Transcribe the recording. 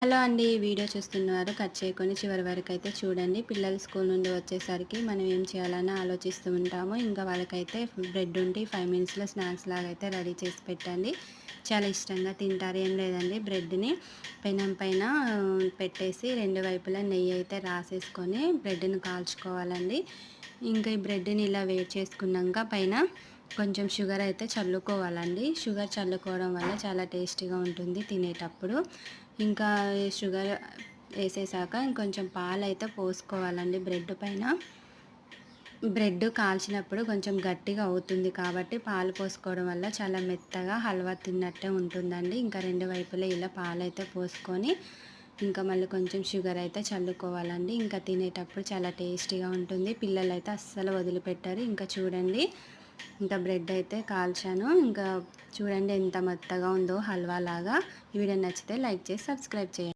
Hello అండి. Video చూస్తున్నారు cut చేయకుండా చివరి వరకు అయితే చూడండి. పిల్లలు స్కూల్ నుండి వచ్చేసరికి మనం ఏం చేయాలని ఆలోచిస్తూ ఉంటాము. ఇంకా వాళ్ళకైతే బ్రెడ్ ఉంటే 5 మినిట్స్‌లో స్నాక్స్ లాగా అయితే రెడీ చేసి పెట్టండి. చాలా ఇష్టంగా తింటారు. ఏం లేదండి, బ్రెడ్‌ని పెనం పైన పెట్టేసి 2 వైపులా నెయ్యి అయితే రాసేసుకొని బ్రెడ్‌ని కాల్చుకోవాలండి. ఇంకా ఈ బ్రెడ్‌ని ఇలా వేడి చేసుకున్నాక పైన కొంచెం షుగర్ అయితే చల్లుకోవాలండి. షుగర్ చల్లుకోవడం వల్ల చాలా టేస్టీగా ఉంటుంది తినేటప్పుడు. ఇంకా షుగర్ ఏసేసాక ఇంకొంచెం పాలైతే పోసుకోవాలండి బ్రెడ్ పైన. బ్రెడ్ కాల్చినప్పుడు కొంచెం గట్టిగా అవుతుంది కాబట్టి పాలు పోసుకోవడం వల్ల చాలా మెత్తగా హల్వా తిన్నట్టే ఉంటుందండి. ఇంకా 2 వైపులా ఇలా పాలైతే పోసుకొని ఇంకా మళ్ళీ కొంచెం షుగర్ అయితే చల్లుకోవాలండి. ఇంకా తినేటప్పుడు చాలా టేస్టీగా ఉంటుంది. పిల్లలైతే అస్సలు వదిలిపెట్టరు. ఇంకా చూడండి, ఇంకా బ్రెడ్ అయితే కాల్చాను. ఇంకా చూడండి ఎంత మెత్తగా ఉందో హల్వా లాగా. ఈ వీడియో నచ్చితే లైక్ చేసి సబ్స్క్రైబ్ చేయండి.